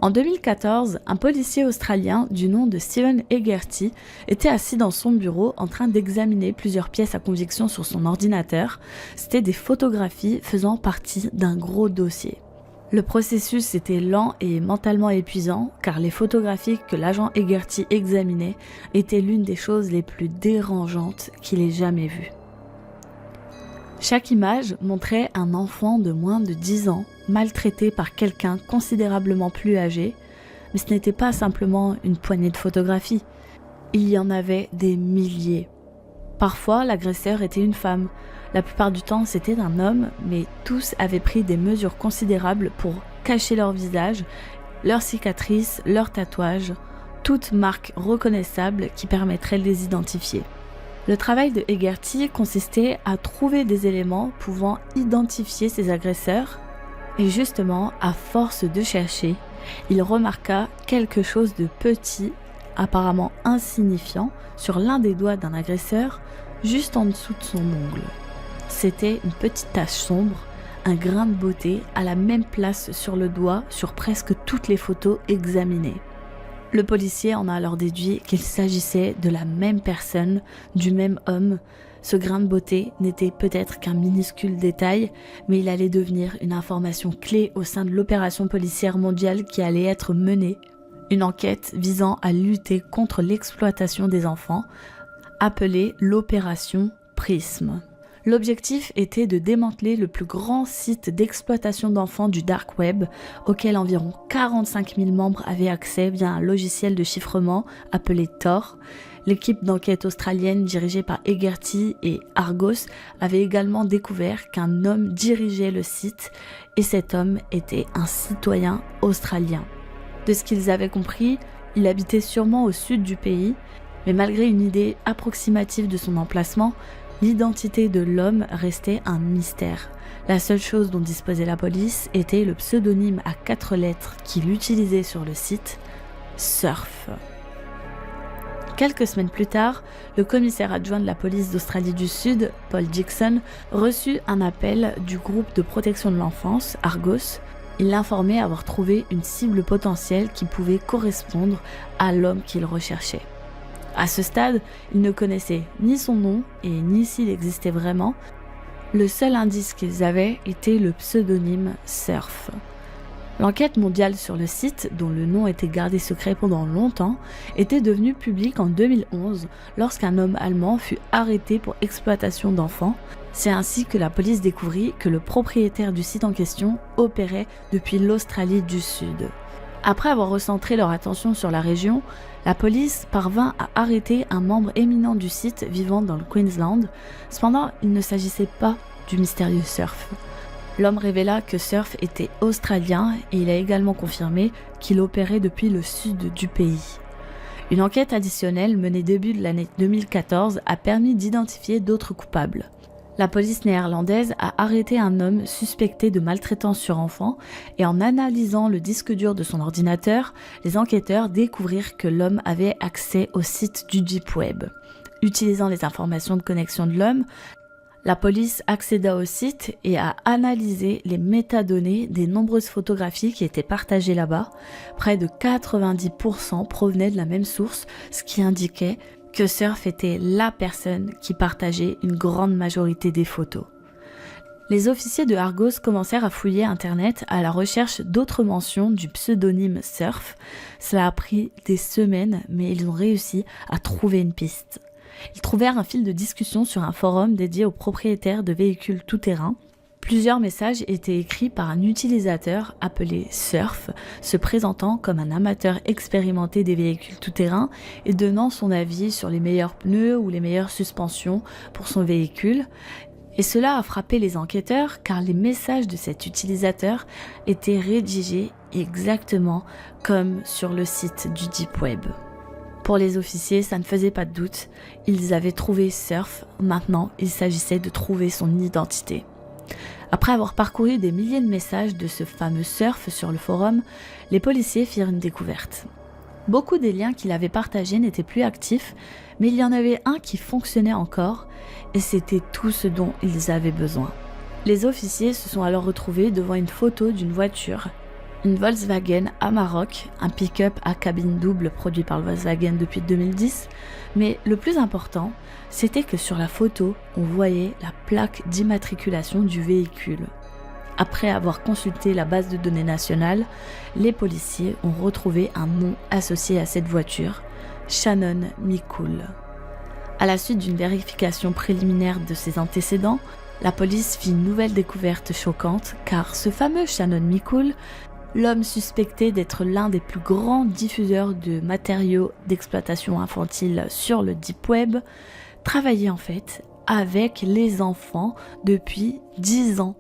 En 2014, un policier australien du nom de Stephen Hegarty était assis dans son bureau en train d'examiner plusieurs pièces à conviction sur son ordinateur. C'était des photographies faisant partie d'un gros dossier. Le processus était lent et mentalement épuisant car les photographies que l'agent Hegarty examinait étaient l'une des choses les plus dérangeantes qu'il ait jamais vues. Chaque image montrait un enfant de moins de 10 ans maltraité par quelqu'un considérablement plus âgé, mais ce n'était pas simplement une poignée de photographies. Il y en avait des milliers. Parfois, l'agresseur était une femme. La plupart du temps, c'était un homme, mais tous avaient pris des mesures considérables pour cacher leur visage, leurs cicatrices, leurs tatouages, toute marque reconnaissable qui permettrait de les identifier. Le travail de Hegarty consistait à trouver des éléments pouvant identifier ses agresseurs, et justement, à force de chercher, il remarqua quelque chose de petit, apparemment insignifiant, sur l'un des doigts d'un agresseur, juste en dessous de son ongle. C'était une petite tache sombre, un grain de beauté à la même place sur le doigt sur presque toutes les photos examinées. Le policier en a alors déduit qu'il s'agissait de la même personne, du même homme. Ce grain de beauté n'était peut-être qu'un minuscule détail, mais il allait devenir une information clé au sein de l'opération policière mondiale qui allait être menée. Une enquête visant à lutter contre l'exploitation des enfants, appelée l'opération Prism. L'objectif était de démanteler le plus grand site d'exploitation d'enfants du dark web, auquel environ 45 000 membres avaient accès via un logiciel de chiffrement appelé Tor. L'équipe d'enquête australienne dirigée par Hegarty et Argos avait également découvert qu'un homme dirigeait le site et cet homme était un citoyen australien. De ce qu'ils avaient compris, il habitait sûrement au sud du pays, mais malgré une idée approximative de son emplacement, l'identité de l'homme restait un mystère. La seule chose dont disposait la police était le pseudonyme à 4 lettres qu'il utilisait sur le site, Surf. Quelques semaines plus tard, le commissaire adjoint de la police d'Australie du Sud, Paul Dixon, reçut un appel du groupe de protection de l'enfance, Argos. Il l'informait avoir trouvé une cible potentielle qui pouvait correspondre à l'homme qu'il recherchait. À ce stade, il ne connaissait ni son nom et ni s'il existait vraiment. Le seul indice qu'ils avaient était le pseudonyme Surf. L'enquête mondiale sur le site, dont le nom était gardé secret pendant longtemps, était devenue publique en 2011 lorsqu'un homme allemand fut arrêté pour exploitation d'enfants. C'est ainsi que la police découvrit que le propriétaire du site en question opérait depuis l'Australie du Sud. Après avoir recentré leur attention sur la région, la police parvint à arrêter un membre éminent du site vivant dans le Queensland. Cependant, il ne s'agissait pas du mystérieux Surf. L'homme révéla que Surf était australien et il a également confirmé qu'il opérait depuis le sud du pays. Une enquête additionnelle menée début de l'année 2014 a permis d'identifier d'autres coupables. La police néerlandaise a arrêté un homme suspecté de maltraitance sur enfants et en analysant le disque dur de son ordinateur, les enquêteurs découvrirent que l'homme avait accès au site du Deep Web. Utilisant les informations de connexion de l'homme, la police accéda au site et a analysé les métadonnées des nombreuses photographies qui étaient partagées là-bas. Près de 90% provenaient de la même source, ce qui indiquait que Surf était la personne qui partageait une grande majorité des photos. Les officiers de Argos commencèrent à fouiller Internet à la recherche d'autres mentions du pseudonyme Surf. Cela a pris des semaines, mais ils ont réussi à trouver une piste. Ils trouvèrent un fil de discussion sur un forum dédié aux propriétaires de véhicules tout-terrain. Plusieurs messages étaient écrits par un utilisateur appelé Surf, se présentant comme un amateur expérimenté des véhicules tout-terrain et donnant son avis sur les meilleurs pneus ou les meilleures suspensions pour son véhicule. Et cela a frappé les enquêteurs car les messages de cet utilisateur étaient rédigés exactement comme sur le site du Deep Web. Pour les officiers, ça ne faisait pas de doute, ils avaient trouvé Surf, maintenant il s'agissait de trouver son identité. Après avoir parcouru des milliers de messages de ce fameux Surf sur le forum, les policiers firent une découverte. Beaucoup des liens qu'il avait partagés n'étaient plus actifs, mais il y en avait un qui fonctionnait encore, et c'était tout ce dont ils avaient besoin. Les officiers se sont alors retrouvés devant une photo d'une voiture Une Volkswagen Amarok, un pick-up à cabine double produit par Volkswagen depuis 2010. Mais le plus important, c'était que sur la photo, on voyait la plaque d'immatriculation du véhicule. Après avoir consulté la base de données nationale, les policiers ont retrouvé un nom associé à cette voiture, Shannon Mikul. À la suite d'une vérification préliminaire de ses antécédents, la police fit une nouvelle découverte choquante car ce fameux Shannon Mikul, l'homme suspecté d'être l'un des plus grands diffuseurs de matériaux d'exploitation infantile sur le Deep Web, travaillait en fait avec les enfants depuis 10 ans.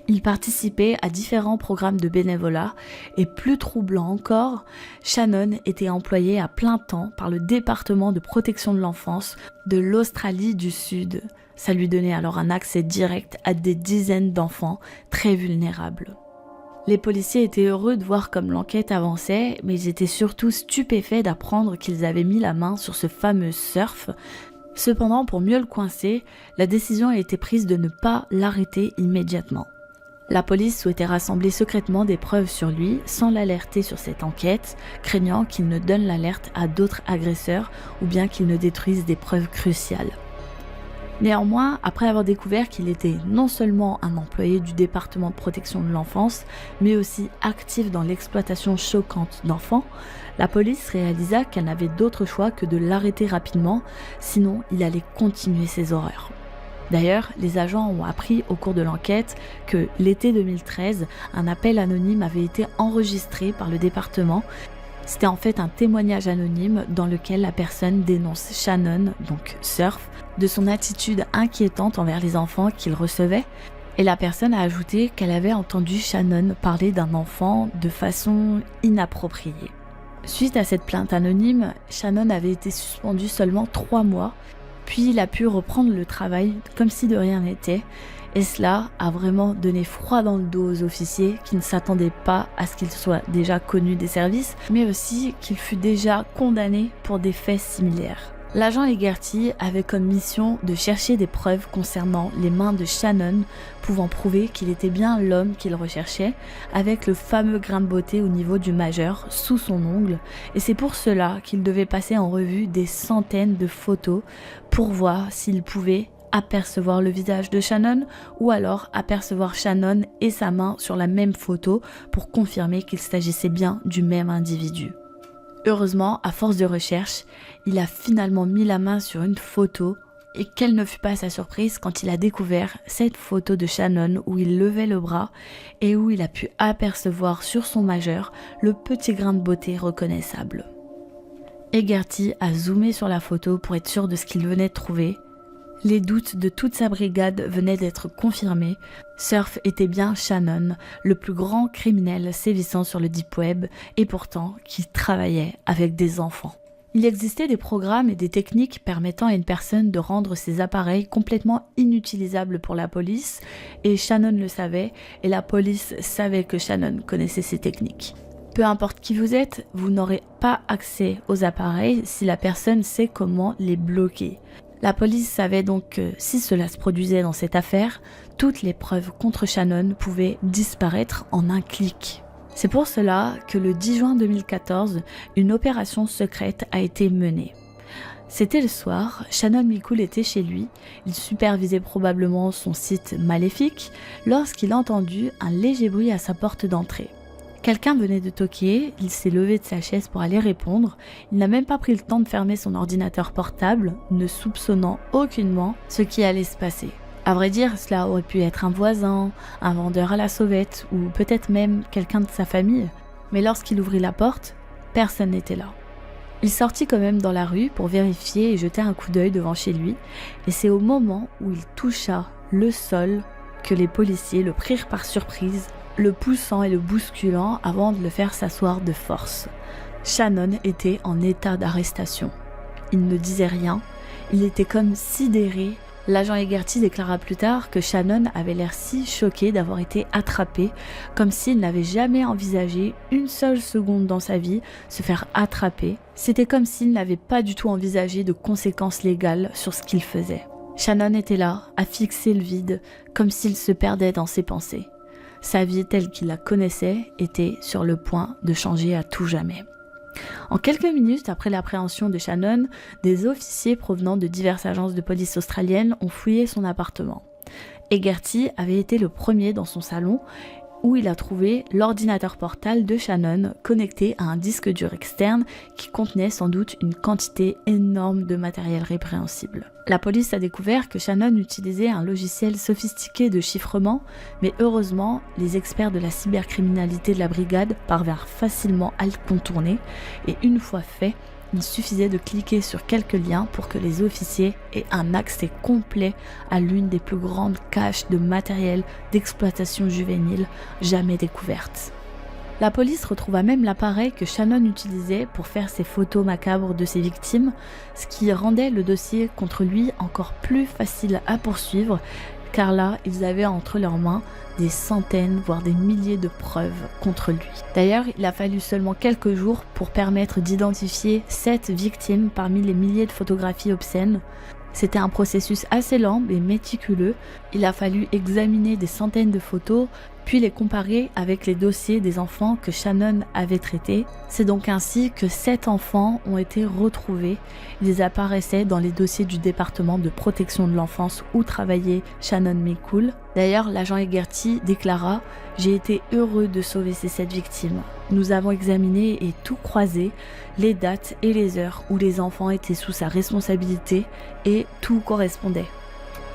Il participait à différents programmes de bénévolat et plus troublant encore, Shannon était employé à plein temps par le département de protection de l'enfance de l'Australie du Sud. Ça lui donnait alors un accès direct à des dizaines d'enfants très vulnérables. Les policiers étaient heureux de voir comme l'enquête avançait, mais ils étaient surtout stupéfaits d'apprendre qu'ils avaient mis la main sur ce fameux surf. Cependant, pour mieux le coincer, la décision a été prise de ne pas l'arrêter immédiatement. La police souhaitait rassembler secrètement des preuves sur lui sans l'alerter sur cette enquête, craignant qu'il ne donne l'alerte à d'autres agresseurs ou bien qu'il ne détruise des preuves cruciales. Néanmoins, après avoir découvert qu'il était non seulement un employé du département de protection de l'enfance, mais aussi actif dans l'exploitation choquante d'enfants, la police réalisa qu'elle n'avait d'autre choix que de l'arrêter rapidement, sinon il allait continuer ses horreurs. D'ailleurs, les agents ont appris au cours de l'enquête que l'été 2013, un appel anonyme avait été enregistré par le département. C'était en fait un témoignage anonyme dans lequel la personne dénonce Shannon, donc Surf, de son attitude inquiétante envers les enfants qu'il recevait. Et la personne a ajouté qu'elle avait entendu Shannon parler d'un enfant de façon inappropriée. Suite à cette plainte anonyme, Shannon avait été suspendu seulement 3 mois. Puis il a pu reprendre le travail comme si de rien n'était, et cela a vraiment donné froid dans le dos aux officiers qui ne s'attendaient pas à ce qu'il soit déjà connu des services, mais aussi qu'il fût déjà condamné pour des faits similaires. L'agent Hegarty avait comme mission de chercher des preuves concernant les mains de Shannon, pouvant prouver qu'il était bien l'homme qu'il recherchait, avec le fameux grain de beauté au niveau du majeur, sous son ongle, et c'est pour cela qu'il devait passer en revue des centaines de photos pour voir s'il pouvait apercevoir le visage de Shannon ou alors apercevoir Shannon et sa main sur la même photo pour confirmer qu'il s'agissait bien du même individu. Heureusement, à force de recherche, il a finalement mis la main sur une photo et quelle ne fut pas sa surprise quand il a découvert cette photo de Shannon où il levait le bras et où il a pu apercevoir sur son majeur le petit grain de beauté reconnaissable. Hegarty a zoomé sur la photo pour être sûr de ce qu'il venait de trouver. Les doutes de toute sa brigade venaient d'être confirmés. Surf était bien Shannon, le plus grand criminel sévissant sur le Deep Web et pourtant qui travaillait avec des enfants. Il existait des programmes et des techniques permettant à une personne de rendre ses appareils complètement inutilisables pour la police et Shannon le savait et la police savait que Shannon connaissait ces techniques. Peu importe qui vous êtes, vous n'aurez pas accès aux appareils si la personne sait comment les bloquer. La police savait donc que si cela se produisait dans cette affaire, toutes les preuves contre Shannon pouvaient disparaître en un clic. C'est pour cela que le 10 juin 2014, une opération secrète a été menée. C'était le soir, Shannon Mikul était chez lui, il supervisait probablement son site maléfique lorsqu'il a entendu un léger bruit à sa porte d'entrée. Quelqu'un venait de toquer, il s'est levé de sa chaise pour aller répondre, il n'a même pas pris le temps de fermer son ordinateur portable, ne soupçonnant aucunement ce qui allait se passer. À vrai dire, cela aurait pu être un voisin, un vendeur à la sauvette ou peut-être même quelqu'un de sa famille. Mais lorsqu'il ouvrit la porte, personne n'était là. Il sortit quand même dans la rue pour vérifier et jeter un coup d'œil devant chez lui, et c'est au moment où il toucha le sol que les policiers le prirent par surprise, le poussant et le bousculant avant de le faire s'asseoir de force. Shannon était en état d'arrestation. Il ne disait rien, il était comme sidéré. L'agent Hegarty déclara plus tard que Shannon avait l'air si choqué d'avoir été attrapé, comme s'il n'avait jamais envisagé une seule seconde dans sa vie se faire attraper. C'était comme s'il n'avait pas du tout envisagé de conséquences légales sur ce qu'il faisait. Shannon était là, à fixer le vide, comme s'il se perdait dans ses pensées. Sa vie telle qu'il la connaissait était sur le point de changer à tout jamais. En quelques minutes après l'appréhension de Shannon, des officiers provenant de diverses agences de police australiennes ont fouillé son appartement. Hegarty avait été le premier dans son salon où il a trouvé l'ordinateur portable de Shannon connecté à un disque dur externe qui contenait sans doute une quantité énorme de matériel répréhensible. La police a découvert que Shannon utilisait un logiciel sophistiqué de chiffrement, mais heureusement, les experts de la cybercriminalité de la brigade parvinrent facilement à le contourner et une fois fait, il suffisait de cliquer sur quelques liens pour que les officiers aient un accès complet à l'une des plus grandes caches de matériel d'exploitation juvénile jamais découvertes. La police retrouva même l'appareil que Shannon utilisait pour faire ses photos macabres de ses victimes, ce qui rendait le dossier contre lui encore plus facile à poursuivre, car là, ils avaient entre leurs mains des centaines, voire des milliers de preuves contre lui. D'ailleurs, il a fallu seulement quelques jours pour permettre d'identifier 7 victimes parmi les milliers de photographies obscènes. C'était un processus assez lent et méticuleux. Il a fallu examiner des centaines de photos, puis les comparer avec les dossiers des enfants que Shannon avait traités. C'est donc ainsi que 7 enfants ont été retrouvés. Ils apparaissaient dans les dossiers du département de protection de l'enfance où travaillait Shannon McCool. D'ailleurs, l'agent Hegarty déclara « J'ai été heureux de sauver ces 7 victimes. Nous avons examiné et tout croisé, les dates et les heures où les enfants étaient sous sa responsabilité et tout correspondait. »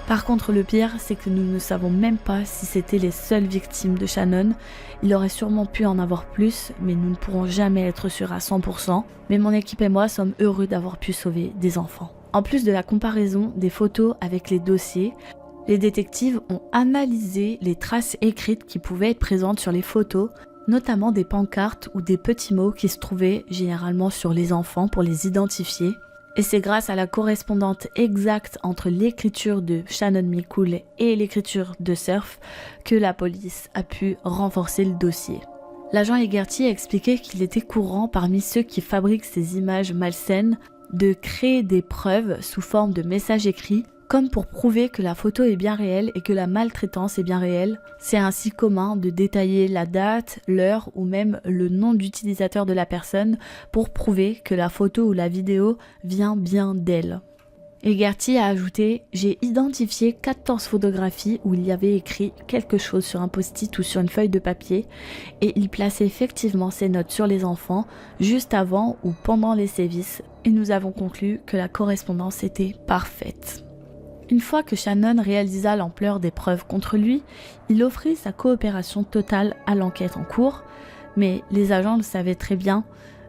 Par contre, le pire, c'est que nous ne savons même pas si c'était les seules victimes de Shannon. Il aurait sûrement pu en avoir plus, mais nous ne pourrons jamais être sûrs à 100%. Mais mon équipe et moi sommes heureux d'avoir pu sauver des enfants. En plus de la comparaison des photos avec les dossiers, les détectives ont analysé les traces écrites qui pouvaient être présentes sur les photos, notamment des pancartes ou des petits mots qui se trouvaient généralement sur les enfants pour les identifier. Et c'est grâce à la correspondance exacte entre l'écriture de Shannon McCool et l'écriture de Surf que la police a pu renforcer le dossier. L'agent Hegarty a expliqué qu'il était courant parmi ceux qui fabriquent ces images malsaines de créer des preuves sous forme de messages écrits comme pour prouver que la photo est bien réelle et que la maltraitance est bien réelle. C'est ainsi commun de détailler la date, l'heure ou même le nom d'utilisateur de la personne pour prouver que la photo ou la vidéo vient bien d'elle. Hegarty a ajouté « J'ai identifié 14 photographies où il y avait écrit quelque chose sur un post-it ou sur une feuille de papier et il plaçait effectivement ses notes sur les enfants juste avant ou pendant les sévices et nous avons conclu que la correspondance était parfaite. » Une fois que Shannon réalisa l'ampleur des preuves contre lui, il offrit sa coopération totale à l'enquête en cours, mais les agents le savaient très bien,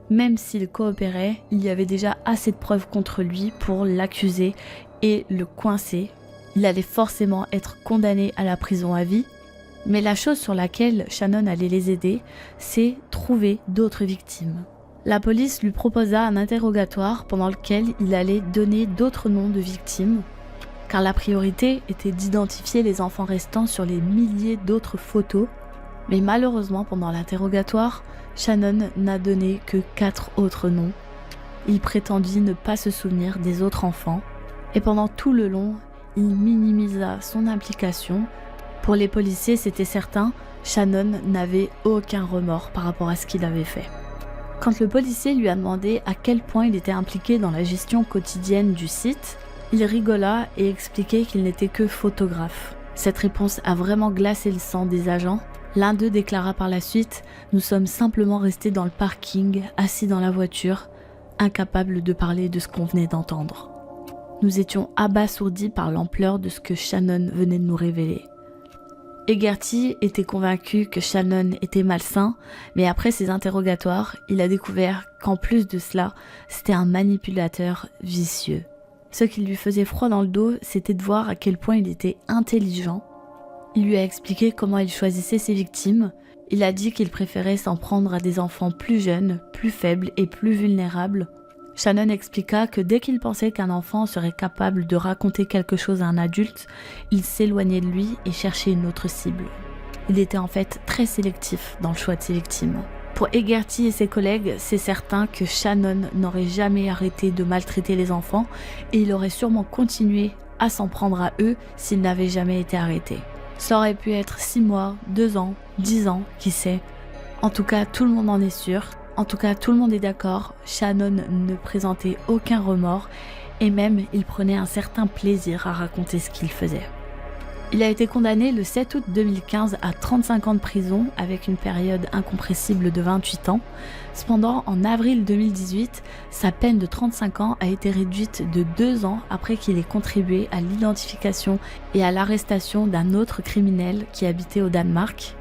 même s'il coopérait, il y avait déjà assez de preuves contre lui pour l'accuser et le coincer. Il allait forcément être condamné à la prison à vie, mais la chose sur laquelle Shannon allait les aider, c'est trouver d'autres victimes. La police lui proposa un interrogatoire pendant lequel il allait donner d'autres noms de victimes, car la priorité était d'identifier les enfants restants sur les milliers d'autres photos. Mais malheureusement, pendant l'interrogatoire, Shannon n'a donné que 4 autres noms. Il prétendit ne pas se souvenir des autres enfants, et pendant tout le long, il minimisa son implication. Pour les policiers, c'était certain, Shannon n'avait aucun remords par rapport à ce qu'il avait fait. Quand le policier lui a demandé à quel point il était impliqué dans la gestion quotidienne du site, il rigola et expliquait qu'il n'était que photographe. Cette réponse a vraiment glacé le sang des agents. L'un d'eux déclara par la suite « Nous sommes simplement restés dans le parking, assis dans la voiture, incapables de parler de ce qu'on venait d'entendre. » Nous étions abasourdis par l'ampleur de ce que Shannon venait de nous révéler. Hegarty était convaincu que Shannon était malsain, mais après ses interrogatoires, il a découvert qu'en plus de cela, c'était un manipulateur vicieux. Ce qui lui faisait froid dans le dos, c'était de voir à quel point il était intelligent. Il lui a expliqué comment il choisissait ses victimes. Il a dit qu'il préférait s'en prendre à des enfants plus jeunes, plus faibles et plus vulnérables. Shannon expliqua que dès qu'il pensait qu'un enfant serait capable de raconter quelque chose à un adulte, il s'éloignait de lui et cherchait une autre cible. Il était en fait très sélectif dans le choix de ses victimes. Pour Hegarty et ses collègues, c'est certain que Shannon n'aurait jamais arrêté de maltraiter les enfants et il aurait sûrement continué à s'en prendre à eux s'il n'avait jamais été arrêté. Ça aurait pu être 6 mois, 2 ans, 10 ans, qui sait. En tout cas, tout le monde en est sûr. En tout cas, tout le monde est d'accord. Shannon ne présentait aucun remords et même il prenait un certain plaisir à raconter ce qu'il faisait. Il a été condamné le 7 août 2015 à 35 ans de prison avec une période incompressible de 28 ans. Cependant, en avril 2018, sa peine de 35 ans a été réduite de 2 ans après qu'il ait contribué à l'identification et à l'arrestation d'un autre criminel qui habitait au Danemark.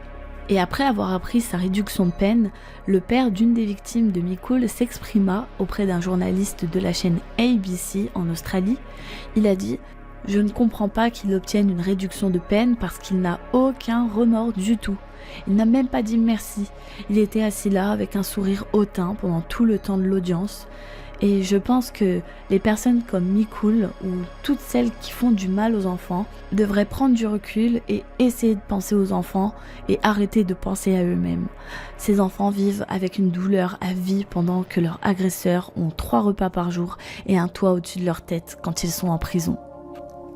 Et après avoir appris sa réduction de peine, le père d'une des victimes de Mikul s'exprima auprès d'un journaliste de la chaîne ABC en Australie. Il a dit « Je ne comprends pas qu'il obtienne une réduction de peine parce qu'il n'a aucun remords du tout. Il n'a même pas dit merci. Il était assis là avec un sourire hautain pendant tout le temps de l'audience. Et je pense que les personnes comme Mikul ou toutes celles qui font du mal aux enfants devraient prendre du recul et essayer de penser aux enfants et arrêter de penser à eux-mêmes. Ces enfants vivent avec une douleur à vie pendant que leurs agresseurs ont 3 repas par jour et un toit au-dessus de leur tête quand ils sont en prison. »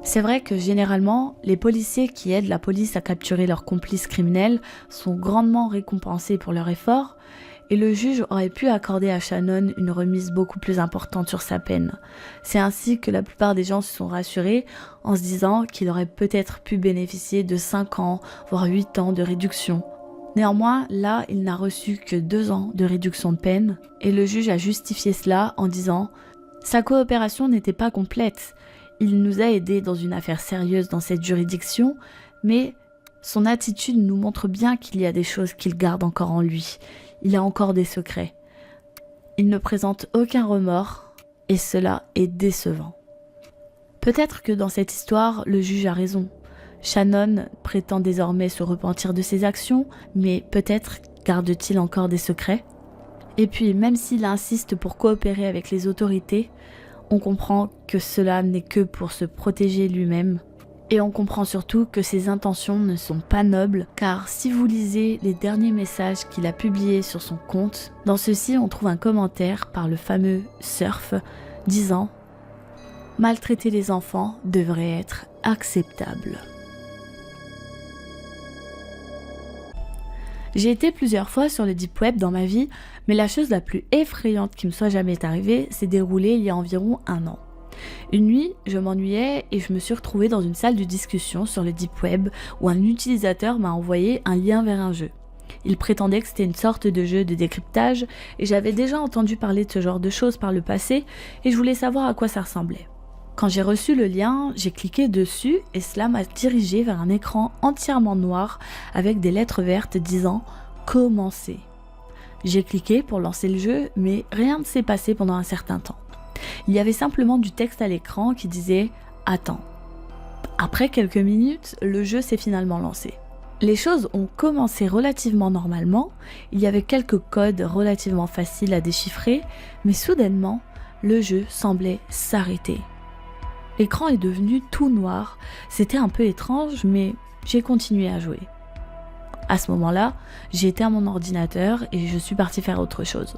C'est vrai que généralement, les policiers qui aident la police à capturer leurs complices criminels sont grandement récompensés pour leur effort, et le juge aurait pu accorder à Shannon une remise beaucoup plus importante sur sa peine. C'est ainsi que la plupart des gens se sont rassurés en se disant qu'il aurait peut-être pu bénéficier de 5 ans, voire 8 ans de réduction. Néanmoins, là, il n'a reçu que 2 ans de réduction de peine, et le juge a justifié cela en disant « Sa coopération n'était pas complète. Il nous a aidés dans une affaire sérieuse dans cette juridiction, mais son attitude nous montre bien qu'il y a des choses qu'il garde encore en lui. Il a encore des secrets. Il ne présente aucun remords, et cela est décevant. » Peut-être que dans cette histoire, le juge a raison. Shannon prétend désormais se repentir de ses actions, mais peut-être garde-t-il encore des secrets ? Et puis, même s'il insiste pour coopérer avec les autorités, on comprend que cela n'est que pour se protéger lui-même. Et on comprend surtout que ses intentions ne sont pas nobles, car si vous lisez les derniers messages qu'il a publiés sur son compte, dans ceux-ci on trouve un commentaire par le fameux Surf disant « Maltraiter les enfants devrait être acceptable ». J'ai été plusieurs fois sur le Deep Web dans ma vie, mais la chose la plus effrayante qui me soit jamais arrivée s'est déroulée il y a environ 1 an. Une nuit, je m'ennuyais et je me suis retrouvée dans une salle de discussion sur le Deep Web où un utilisateur m'a envoyé un lien vers un jeu. Il prétendait que c'était une sorte de jeu de décryptage et j'avais déjà entendu parler de ce genre de choses par le passé et je voulais savoir à quoi ça ressemblait. Quand j'ai reçu le lien, j'ai cliqué dessus et cela m'a dirigé vers un écran entièrement noir avec des lettres vertes disant « Commencer ». J'ai cliqué pour lancer le jeu, mais rien ne s'est passé pendant un certain temps. Il y avait simplement du texte à l'écran qui disait « Attends ». Après quelques minutes, le jeu s'est finalement lancé. Les choses ont commencé relativement normalement, il y avait quelques codes relativement faciles à déchiffrer, mais soudainement, le jeu semblait s'arrêter. L'écran est devenu tout noir, c'était un peu étrange, mais j'ai continué à jouer. À ce moment-là, j'ai éteint mon ordinateur et je suis partie faire autre chose.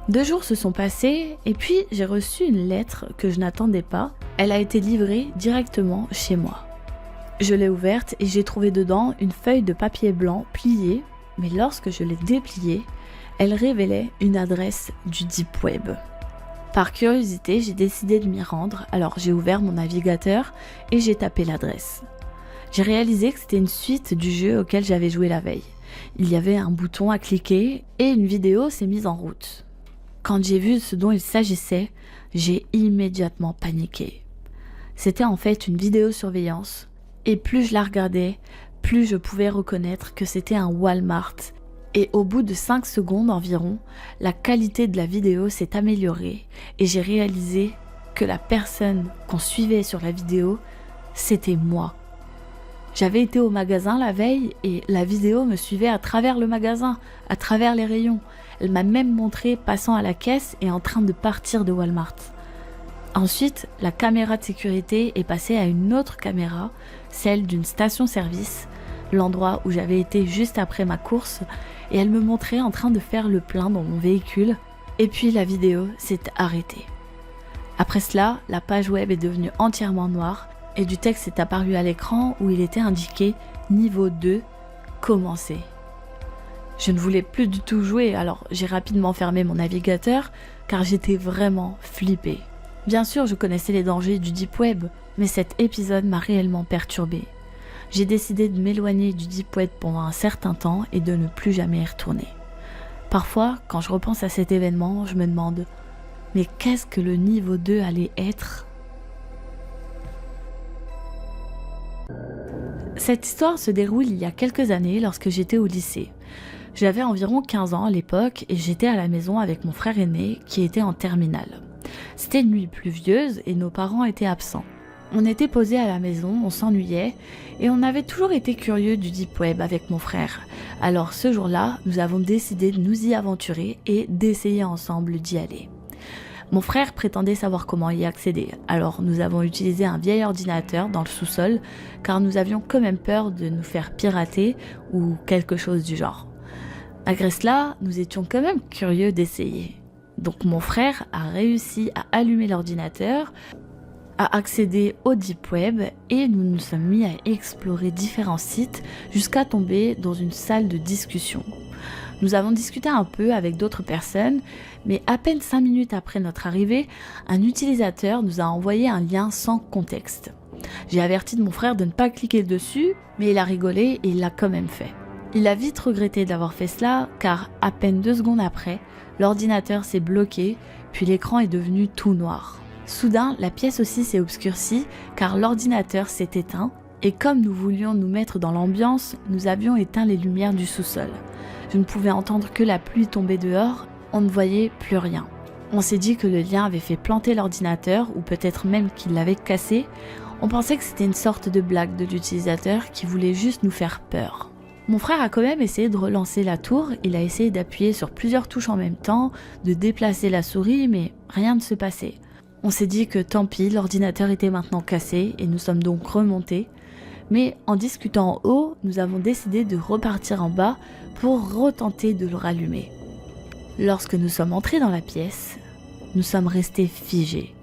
2 jours se sont passés et puis j'ai reçu une lettre que je n'attendais pas. Elle a été livrée directement chez moi. Je l'ai ouverte et j'ai trouvé dedans une feuille de papier blanc pliée, mais lorsque je l'ai dépliée, elle révélait une adresse du Deep Web. Par curiosité, j'ai décidé de m'y rendre, alors j'ai ouvert mon navigateur et j'ai tapé l'adresse. J'ai réalisé que c'était une suite du jeu auquel j'avais joué la veille. Il y avait un bouton à cliquer et une vidéo s'est mise en route. Quand j'ai vu ce dont il s'agissait, j'ai immédiatement paniqué. C'était en fait une vidéosurveillance et plus je la regardais, plus je pouvais reconnaître que c'était un Walmart. Et au bout de 5 secondes environ, la qualité de la vidéo s'est améliorée et j'ai réalisé que la personne qu'on suivait sur la vidéo, c'était moi. J'avais été au magasin la veille et la vidéo me suivait à travers le magasin, à travers les rayons. Elle m'a même montré passant à la caisse et en train de partir de Walmart. Ensuite, la caméra de sécurité est passée à une autre caméra, celle d'une station-service, l'endroit où j'avais été juste après ma course, et elle me montrait en train de faire le plein dans mon véhicule, et puis la vidéo s'est arrêtée. Après cela, la page web est devenue entièrement noire, et du texte est apparu à l'écran où il était indiqué niveau 2, commencer. Je ne voulais plus du tout jouer, alors j'ai rapidement fermé mon navigateur car j'étais vraiment flippée. Bien sûr, je connaissais les dangers du Deep Web, mais cet épisode m'a réellement perturbée. J'ai décidé de m'éloigner du Deep Web pendant un certain temps et de ne plus jamais y retourner. Parfois, quand je repense à cet événement, je me demande « Mais qu'est-ce que le niveau 2 allait être ?» Cette histoire se déroule il y a quelques années lorsque j'étais au lycée. J'avais environ 15 ans à l'époque et j'étais à la maison avec mon frère aîné qui était en terminale. C'était une nuit pluvieuse et nos parents étaient absents. On était posés à la maison, on s'ennuyait et on avait toujours été curieux du Deep Web avec mon frère. Alors ce jour-là, nous avons décidé de nous y aventurer et d'essayer ensemble d'y aller. Mon frère prétendait savoir comment y accéder, alors nous avons utilisé un vieil ordinateur dans le sous-sol car nous avions quand même peur de nous faire pirater ou quelque chose du genre. Malgré cela, nous étions quand même curieux d'essayer. Donc mon frère a réussi à allumer l'ordinateur, à accéder au Deep Web et nous nous sommes mis à explorer différents sites jusqu'à tomber dans une salle de discussion. Nous avons discuté un peu avec d'autres personnes, mais à peine 5 minutes après notre arrivée, un utilisateur nous a envoyé un lien sans contexte. J'ai averti de mon frère de ne pas cliquer dessus, mais il a rigolé et il l'a quand même fait. Il a vite regretté d'avoir fait cela, car à peine 2 secondes après, l'ordinateur s'est bloqué, puis l'écran est devenu tout noir. Soudain, la pièce aussi s'est obscurcie, car l'ordinateur s'est éteint, et comme nous voulions nous mettre dans l'ambiance, nous avions éteint les lumières du sous-sol. Je ne pouvais entendre que la pluie tomber dehors, on ne voyait plus rien. On s'est dit que le lien avait fait planter l'ordinateur, ou peut-être même qu'il l'avait cassé. On pensait que c'était une sorte de blague de l'utilisateur qui voulait juste nous faire peur. Mon frère a quand même essayé de relancer la tour, il a essayé d'appuyer sur plusieurs touches en même temps, de déplacer la souris, mais rien ne se passait. On s'est dit que tant pis, l'ordinateur était maintenant cassé et nous sommes donc remontés. Mais en discutant en haut, nous avons décidé de repartir en bas pour retenter de le rallumer. Lorsque nous sommes entrés dans la pièce, nous sommes restés figés.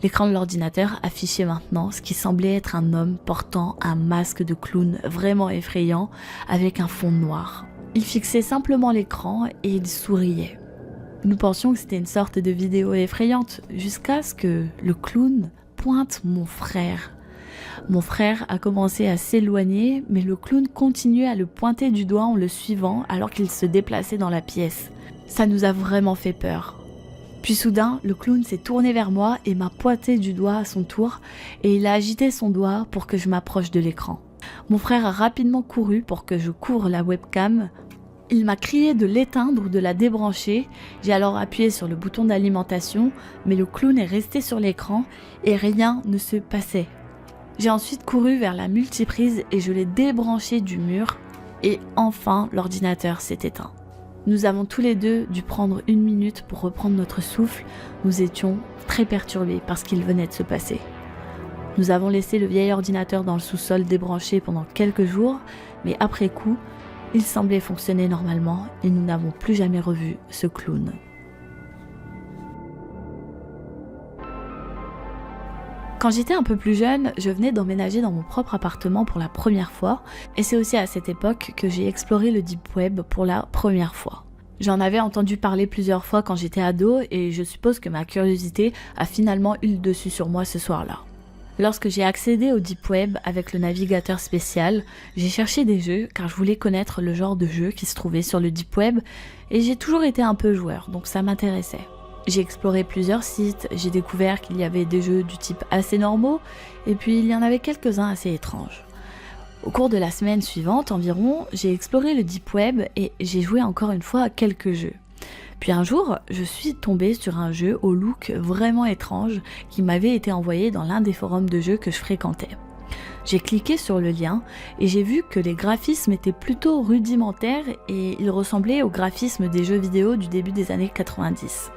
L'écran de l'ordinateur affichait maintenant ce qui semblait être un homme portant un masque de clown vraiment effrayant avec un fond noir. Il fixait simplement l'écran et il souriait. Nous pensions que c'était une sorte de vidéo effrayante jusqu'à ce que le clown pointe mon frère. Mon frère a commencé à s'éloigner, mais le clown continuait à le pointer du doigt en le suivant alors qu'il se déplaçait dans la pièce. Ça nous a vraiment fait peur. Puis soudain, le clown s'est tourné vers moi et m'a pointé du doigt à son tour et il a agité son doigt pour que je m'approche de l'écran. Mon frère a rapidement couru pour que je couvre la webcam. Il m'a crié de l'éteindre ou de la débrancher. J'ai alors appuyé sur le bouton d'alimentation, mais le clown est resté sur l'écran et rien ne se passait. J'ai ensuite couru vers la multiprise et je l'ai débranché du mur et enfin l'ordinateur s'est éteint. Nous avons tous les deux dû prendre 1 minute pour reprendre notre souffle. Nous étions très perturbés par ce qu'il venait de se passer. Nous avons laissé le vieil ordinateur dans le sous-sol débranché pendant quelques jours, mais après coup, il semblait fonctionner normalement et nous n'avons plus jamais revu ce clown. Quand j'étais un peu plus jeune, je venais d'emménager dans mon propre appartement pour la première fois et c'est aussi à cette époque que j'ai exploré le Deep Web pour la première fois. J'en avais entendu parler plusieurs fois quand j'étais ado et je suppose que ma curiosité a finalement eu le dessus sur moi ce soir-là. Lorsque j'ai accédé au Deep Web avec le navigateur spécial, j'ai cherché des jeux car je voulais connaître le genre de jeu qui se trouvait sur le Deep Web et j'ai toujours été un peu joueur, donc ça m'intéressait. J'ai exploré plusieurs sites, j'ai découvert qu'il y avait des jeux du type assez normaux et puis il y en avait quelques-uns assez étranges. Au cours de la semaine suivante environ, j'ai exploré le Deep Web et j'ai joué encore une fois à quelques jeux. Puis un jour, je suis tombée sur un jeu au look vraiment étrange qui m'avait été envoyé dans l'un des forums de jeux que je fréquentais. J'ai cliqué sur le lien et j'ai vu que les graphismes étaient plutôt rudimentaires et ils ressemblaient aux graphismes des jeux vidéo du début des années 90.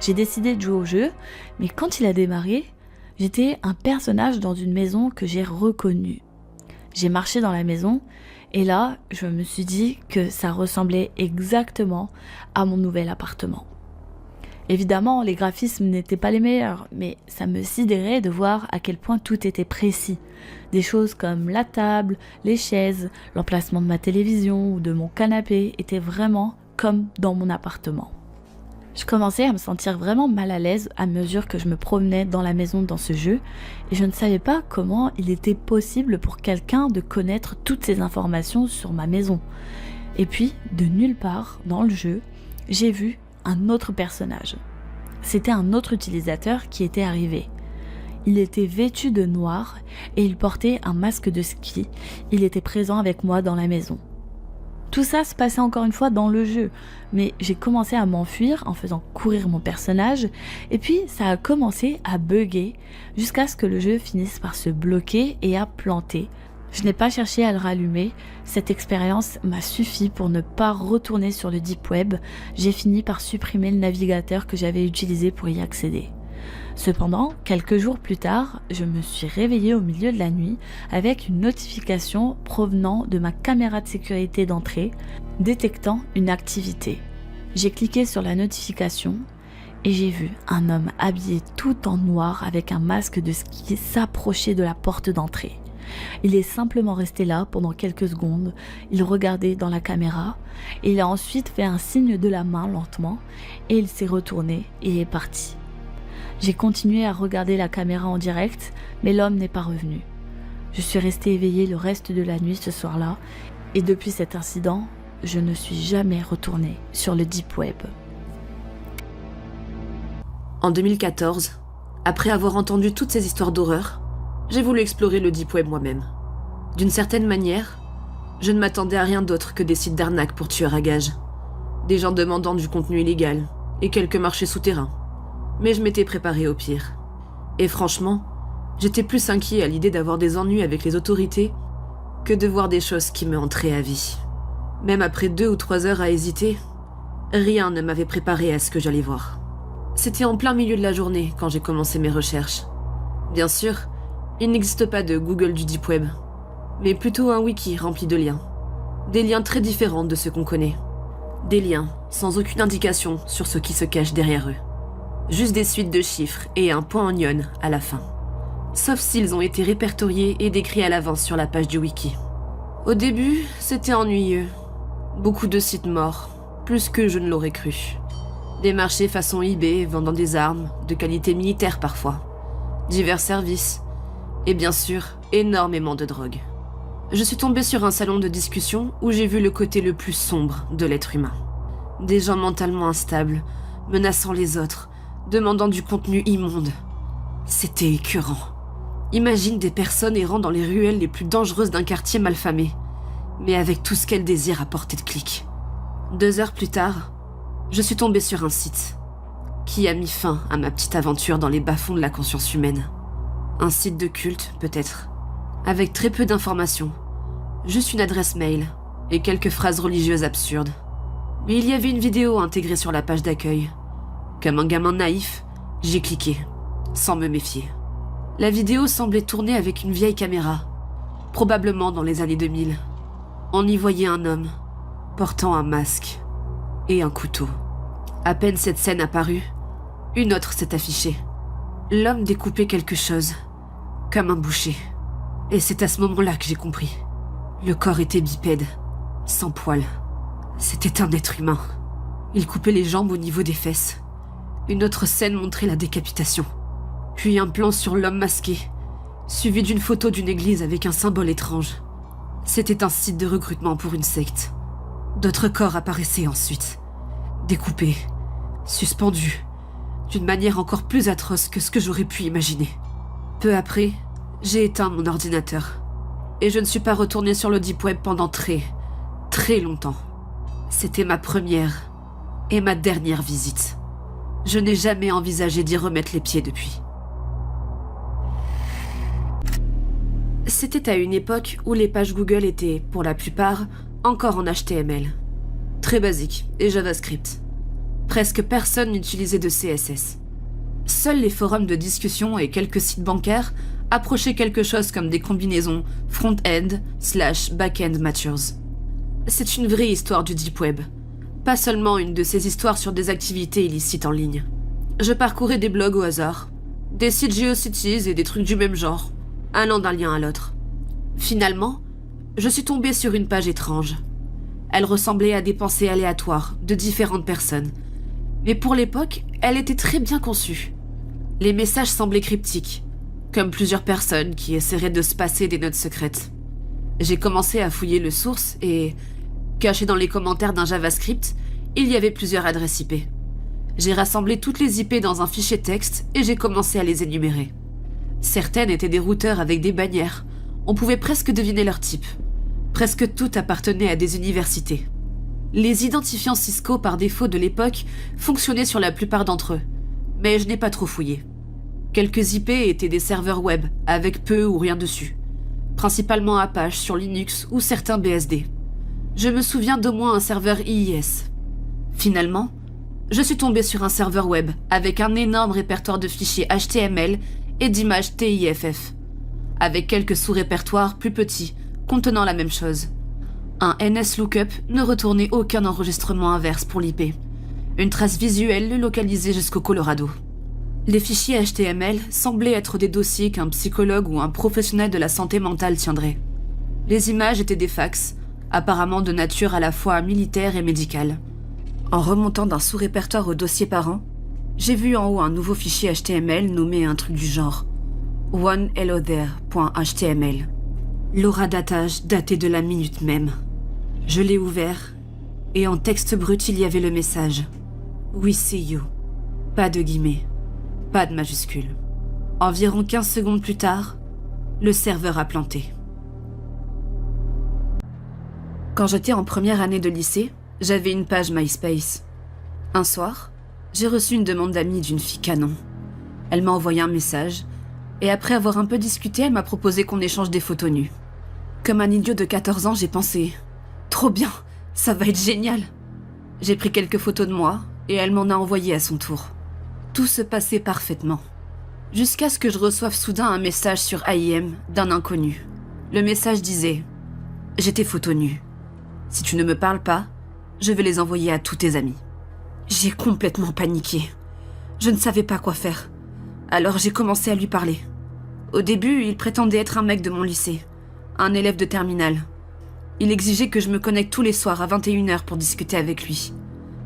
J'ai décidé de jouer au jeu, mais quand il a démarré, j'étais un personnage dans une maison que j'ai reconnue. J'ai marché dans la maison et là, je me suis dit que ça ressemblait exactement à mon nouvel appartement. Évidemment, les graphismes n'étaient pas les meilleurs, mais ça me sidérait de voir à quel point tout était précis. Des choses comme la table, les chaises, l'emplacement de ma télévision ou de mon canapé étaient vraiment comme dans mon appartement. Je commençais à me sentir vraiment mal à l'aise à mesure que je me promenais dans la maison dans ce jeu et je ne savais pas comment il était possible pour quelqu'un de connaître toutes ces informations sur ma maison. Et puis, de nulle part, dans le jeu, j'ai vu un autre personnage. C'était un autre utilisateur qui était arrivé. Il était vêtu de noir et il portait un masque de ski. Il était présent avec moi dans la maison. Tout ça se passait encore une fois dans le jeu, mais j'ai commencé à m'enfuir en faisant courir mon personnage, et puis ça a commencé à bugger jusqu'à ce que le jeu finisse par se bloquer et à planter. Je n'ai pas cherché à le rallumer, cette expérience m'a suffi pour ne pas retourner sur le Deep Web, j'ai fini par supprimer le navigateur que j'avais utilisé pour y accéder. Cependant, quelques jours plus tard, je me suis réveillée au milieu de la nuit avec une notification provenant de ma caméra de sécurité d'entrée, détectant une activité. J'ai cliqué sur la notification et j'ai vu un homme habillé tout en noir avec un masque de ski s'approcher de la porte d'entrée. Il est simplement resté là pendant quelques secondes, il regardait dans la caméra, et il a ensuite fait un signe de la main lentement et il s'est retourné et est parti. J'ai continué à regarder la caméra en direct, mais l'homme n'est pas revenu. Je suis restée éveillée le reste de la nuit ce soir-là, et depuis cet incident, je ne suis jamais retournée sur le Deep Web. En 2014, après avoir entendu toutes ces histoires d'horreur, j'ai voulu explorer le Deep Web moi-même. D'une certaine manière, je ne m'attendais à rien d'autre que des sites d'arnaque pour tueurs à gages, des gens demandant du contenu illégal et quelques marchés souterrains. Mais je m'étais préparée au pire. Et franchement, j'étais plus inquiet à l'idée d'avoir des ennuis avec les autorités que de voir des choses qui me hantraient à vie. Même après 2 ou 3 heures à hésiter, rien ne m'avait préparé à ce que j'allais voir. C'était en plein milieu de la journée quand j'ai commencé mes recherches. Bien sûr, il n'existe pas de Google du Deep Web, mais plutôt un wiki rempli de liens. Des liens très différents de ceux qu'on connaît. Des liens sans aucune indication sur ce qui se cache derrière eux. Juste des suites de chiffres et un point onion à la fin. Sauf s'ils ont été répertoriés et décrits à l'avance sur la page du wiki. Au début, c'était ennuyeux. Beaucoup de sites morts, plus que je ne l'aurais cru. Des marchés façon eBay vendant des armes, de qualité militaire parfois. Divers services. Et bien sûr, énormément de drogue. Je suis tombée sur un salon de discussion où j'ai vu le côté le plus sombre de l'être humain. Des gens mentalement instables, menaçant les autres, demandant du contenu immonde. C'était écœurant. Imagine des personnes errant dans les ruelles les plus dangereuses d'un quartier malfamé, mais avec tout ce qu'elles désirent à portée de clic. 2 heures plus tard, je suis tombée sur un site qui a mis fin à ma petite aventure dans les bas-fonds de la conscience humaine. Un site de culte, peut-être, avec très peu d'informations, juste une adresse mail et quelques phrases religieuses absurdes. Mais il y avait une vidéo intégrée sur la page d'accueil. Comme un gamin naïf, j'ai cliqué, sans me méfier. La vidéo semblait tourner avec une vieille caméra, probablement dans les années 2000. On y voyait un homme, portant un masque et un couteau. À peine cette scène apparue, une autre s'est affichée. L'homme découpait quelque chose, comme un boucher. Et c'est à ce moment-là que j'ai compris. Le corps était bipède, sans poils. C'était un être humain. Il coupait les jambes au niveau des fesses. Une autre scène montrait la décapitation. Puis un plan sur l'homme masqué, suivi d'une photo d'une église avec un symbole étrange. C'était un site de recrutement pour une secte. D'autres corps apparaissaient ensuite, découpés, suspendus, d'une manière encore plus atroce que ce que j'aurais pu imaginer. Peu après, j'ai éteint mon ordinateur. Et je ne suis pas retournée sur le Deep Web pendant très longtemps. C'était ma première et ma dernière visite. Je n'ai jamais envisagé d'y remettre les pieds depuis. C'était à une époque où les pages Google étaient, pour la plupart, encore en HTML. Très basique et JavaScript. Presque personne n'utilisait de CSS. Seuls les forums de discussion et quelques sites bancaires approchaient quelque chose comme des combinaisons front-end/back-end matures. C'est une vraie histoire du Deep Web. Pas seulement une de ces histoires sur des activités illicites en ligne. Je parcourais des blogs au hasard, des sites GeoCities et des trucs du même genre, allant d'un lien à l'autre. Finalement, je suis tombée sur une page étrange. Elle ressemblait à des pensées aléatoires de différentes personnes. Mais pour l'époque, elle était très bien conçue. Les messages semblaient cryptiques, comme plusieurs personnes qui essaieraient de se passer des notes secrètes. J'ai commencé à fouiller le source et, caché dans les commentaires d'un JavaScript, il y avait plusieurs adresses IP. J'ai rassemblé toutes les IP dans un fichier texte et j'ai commencé à les énumérer. Certaines étaient des routeurs avec des bannières. On pouvait presque deviner leur type. Presque toutes appartenaient à des universités. Les identifiants Cisco par défaut de l'époque fonctionnaient sur la plupart d'entre eux, mais je n'ai pas trop fouillé. Quelques IP étaient des serveurs web, avec peu ou rien dessus. Principalement Apache sur Linux ou certains BSD. Je me souviens d'au moins un serveur IIS. Finalement, je suis tombée sur un serveur web avec un énorme répertoire de fichiers HTML et d'images TIFF, avec quelques sous-répertoires plus petits contenant la même chose. Un NSLOOKUP ne retournait aucun enregistrement inverse pour l'IP. Une trace visuelle le localisait jusqu'au Colorado. Les fichiers HTML semblaient être des dossiers qu'un psychologue ou un professionnel de la santé mentale tiendrait. Les images étaient des fax, apparemment de nature à la fois militaire et médicale. En remontant d'un sous-répertoire au dossier parent, j'ai vu en haut un nouveau fichier HTML nommé un truc du genre onehellothere.html. L'aura datage daté de la minute même. Je l'ai ouvert, et en texte brut il y avait le message « We see you ». Pas de guillemets, pas de majuscules. Environ 15 secondes plus tard, le serveur a planté. Quand j'étais en première année de lycée, j'avais une page MySpace. Un soir, j'ai reçu une demande d'amis d'une fille canon. Elle m'a envoyé un message, et après avoir un peu discuté, elle m'a proposé qu'on échange des photos nues. Comme un idiot de 14 ans, j'ai pensé « Trop bien, ça va être génial !» J'ai pris quelques photos de moi, et elle m'en a envoyé à son tour. Tout se passait parfaitement. Jusqu'à ce que je reçoive soudain un message sur IM d'un inconnu. Le message disait « J'ai tes photos nues. Si tu ne me parles pas, je vais les envoyer à tous tes amis. » J'ai complètement paniqué. Je ne savais pas quoi faire. Alors j'ai commencé à lui parler. Au début, il prétendait être un mec de mon lycée, un élève de terminale. Il exigeait que je me connecte tous les soirs à 21h pour discuter avec lui.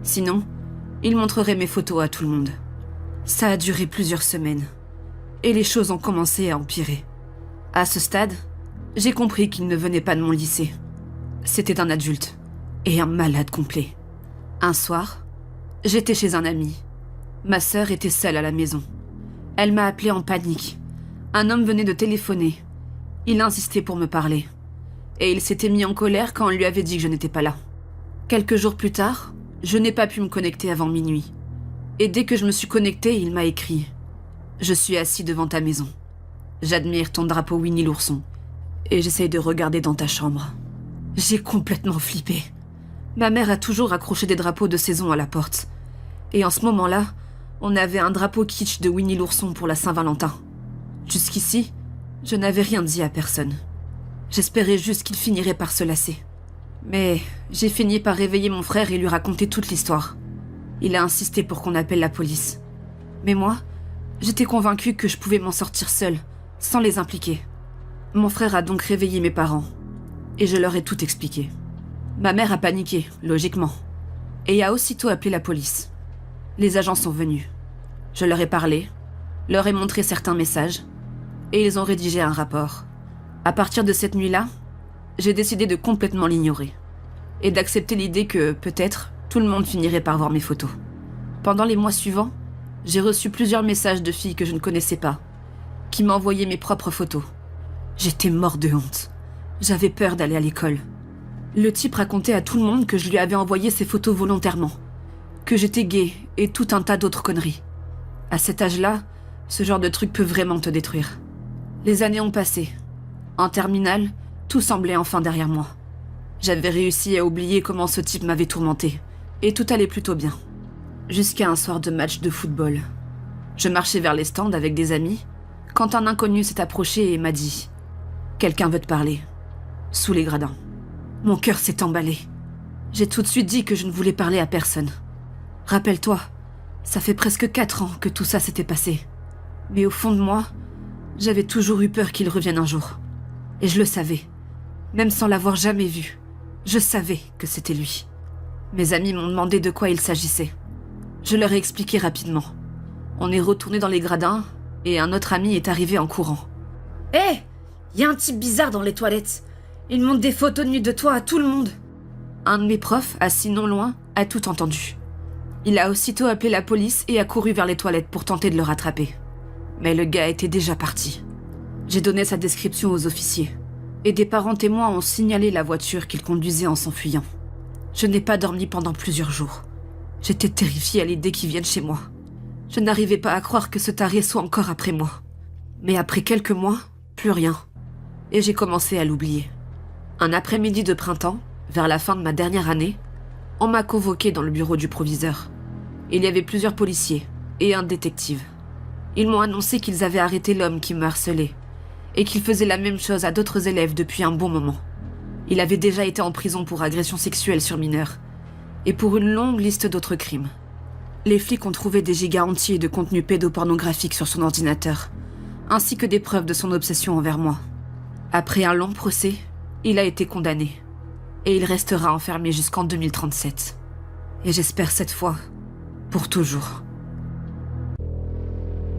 Sinon, il montrerait mes photos à tout le monde. Ça a duré plusieurs semaines. Et les choses ont commencé à empirer. À ce stade, j'ai compris qu'il ne venait pas de mon lycée. C'était un adulte. Et un malade complet. Un soir, j'étais chez un ami. Ma sœur était seule à la maison. Elle m'a appelée en panique. Un homme venait de téléphoner. Il insistait pour me parler. Et il s'était mis en colère quand on lui avait dit que je n'étais pas là. Quelques jours plus tard, je n'ai pas pu me connecter avant minuit. Et dès que je me suis connectée, il m'a écrit « Je suis assis devant ta maison. J'admire ton drapeau Winnie l'ourson. Et j'essaye de regarder dans ta chambre. » J'ai complètement flippé. Ma mère a toujours accroché des drapeaux de saison à la porte. Et en ce moment-là, on avait un drapeau kitsch de Winnie l'ourson pour la Saint-Valentin. Jusqu'ici, je n'avais rien dit à personne. J'espérais juste qu'il finirait par se lasser. Mais j'ai fini par réveiller mon frère et lui raconter toute l'histoire. Il a insisté pour qu'on appelle la police. Mais moi, j'étais convaincue que je pouvais m'en sortir seule, sans les impliquer. Mon frère a donc réveillé mes parents. Et je leur ai tout expliqué. Ma mère a paniqué, logiquement, et a aussitôt appelé la police. Les agents sont venus. Je leur ai parlé, leur ai montré certains messages, et ils ont rédigé un rapport. À partir de cette nuit-là, j'ai décidé de complètement l'ignorer, et d'accepter l'idée que, peut-être, tout le monde finirait par voir mes photos. Pendant les mois suivants, j'ai reçu plusieurs messages de filles que je ne connaissais pas, qui m'envoyaient mes propres photos. J'étais mort de honte. J'avais peur d'aller à l'école. Le type racontait à tout le monde que je lui avais envoyé ces photos volontairement, que j'étais gay et tout un tas d'autres conneries. À cet âge-là, ce genre de truc peut vraiment te détruire. Les années ont passé. En terminale, tout semblait enfin derrière moi. J'avais réussi à oublier comment ce type m'avait tourmenté, et tout allait plutôt bien. Jusqu'à un soir de match de football. Je marchais vers les stands avec des amis, quand un inconnu s'est approché et m'a dit « Quelqu'un veut te parler », sous les gradins. Mon cœur s'est emballé. J'ai tout de suite dit que je ne voulais parler à personne. Rappelle-toi, Ça fait presque 4 ans que tout ça s'était passé. Mais au fond de moi, j'avais toujours eu peur qu'il revienne un jour. Et je le savais. Même sans l'avoir jamais vu, je savais que c'était lui. Mes amis m'ont demandé de quoi il s'agissait. Je leur ai expliqué rapidement. On est retourné dans les gradins et un autre ami est arrivé en courant. « Hé, y a un type bizarre dans les toilettes. Il montre des photos nues de toi à tout le monde. » Un de mes profs, assis non loin, a tout entendu. Il a aussitôt appelé la police et a couru vers les toilettes pour tenter de le rattraper. Mais le gars était déjà parti. J'ai donné sa description aux officiers. Et des parents témoins ont signalé la voiture qu'il conduisait en s'enfuyant. Je n'ai pas dormi pendant plusieurs jours. J'étais terrifiée à l'idée qu'il vienne chez moi. Je n'arrivais pas à croire que ce taré soit encore après moi. Mais après quelques mois, plus rien. Et j'ai commencé à l'oublier. Un après-midi de printemps, vers la fin de ma dernière année, on m'a convoqué dans le bureau du proviseur. Il y avait plusieurs policiers et un détective. Ils m'ont annoncé qu'ils avaient arrêté l'homme qui me harcelait et qu'il faisait la même chose à d'autres élèves depuis un bon moment. Il avait déjà été en prison pour agression sexuelle sur mineurs et pour une longue liste d'autres crimes. Les flics ont trouvé des gigas entiers de contenu pédopornographique sur son ordinateur, ainsi que des preuves de son obsession envers moi. Après un long procès, il a été condamné et il restera enfermé jusqu'en 2037. Et j'espère cette fois, pour toujours.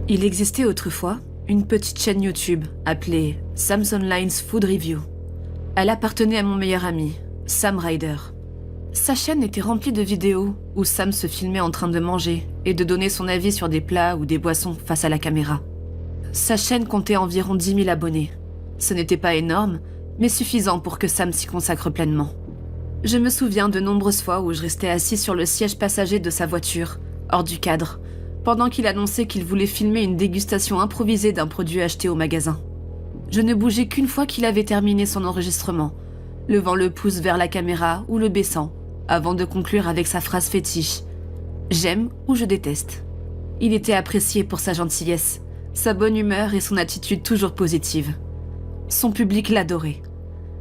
Il existait autrefois une petite chaîne YouTube appelée Sam's Online's Food Review. Elle appartenait à mon meilleur ami, Sam Ryder. Sa chaîne était remplie de vidéos où Sam se filmait en train de manger et de donner son avis sur des plats ou des boissons face à la caméra. Sa chaîne comptait environ 10 000 abonnés. Ce n'était pas énorme, mais suffisant pour que Sam s'y consacre pleinement. Je me souviens de nombreuses fois où je restais assis sur le siège passager de sa voiture, hors du cadre, pendant qu'il annonçait qu'il voulait filmer une dégustation improvisée d'un produit acheté au magasin. Je ne bougeais qu'une fois qu'il avait terminé son enregistrement, levant le pouce vers la caméra ou le baissant, avant de conclure avec sa phrase fétiche « J'aime ou je déteste ». Il était apprécié pour sa gentillesse, sa bonne humeur et son attitude toujours positive. Son public l'adorait.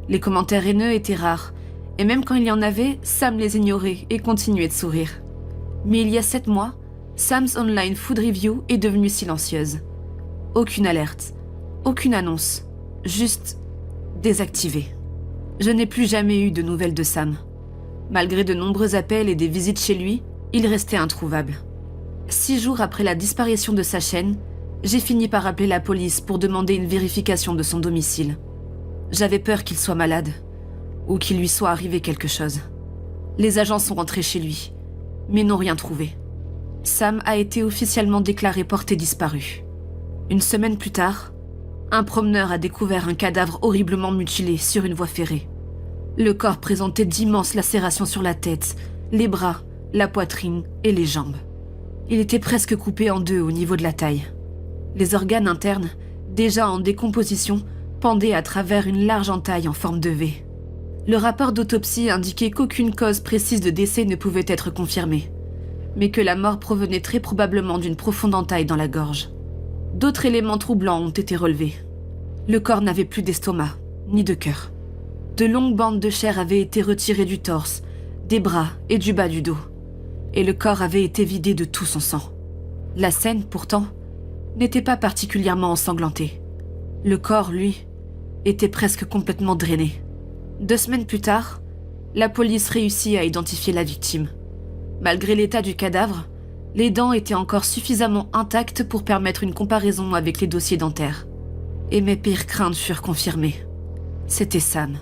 Les commentaires haineux étaient rares, et même quand il y en avait, Sam les ignorait et continuait de sourire. Mais il y a 7 mois, Sam's Online Food Review est devenue silencieuse. Aucune alerte, aucune annonce, juste désactivée. Je n'ai plus jamais eu de nouvelles de Sam. Malgré de nombreux appels et des visites chez lui, il restait introuvable. 6 jours après la disparition de sa chaîne, j'ai fini par appeler la police pour demander une vérification de son domicile. J'avais peur qu'il soit malade, ou qu'il lui soit arrivé quelque chose. Les agents sont rentrés chez lui, mais n'ont rien trouvé. Sam a été officiellement déclaré porté disparu. Une semaine plus tard, un promeneur a découvert un cadavre horriblement mutilé sur une voie ferrée. Le corps présentait d'immenses lacérations sur la tête, les bras, la poitrine et les jambes. Il était presque coupé en deux au niveau de la taille. Les organes internes, déjà en décomposition, pendaient à travers une large entaille en forme de V. Le rapport d'autopsie indiquait qu'aucune cause précise de décès ne pouvait être confirmée, mais que la mort provenait très probablement d'une profonde entaille dans la gorge. D'autres éléments troublants ont été relevés. Le corps n'avait plus d'estomac, ni de cœur. De longues bandes de chair avaient été retirées du torse, des bras et du bas du dos, et le corps avait été vidé de tout son sang. La scène, pourtant, n'était pas particulièrement ensanglantée. Le corps, lui, était presque complètement drainé. 2 semaines plus tard, la police réussit à identifier la victime. Malgré l'état du cadavre, les dents étaient encore suffisamment intactes pour permettre une comparaison avec les dossiers dentaires. Et mes pires craintes furent confirmées. C'était Sam.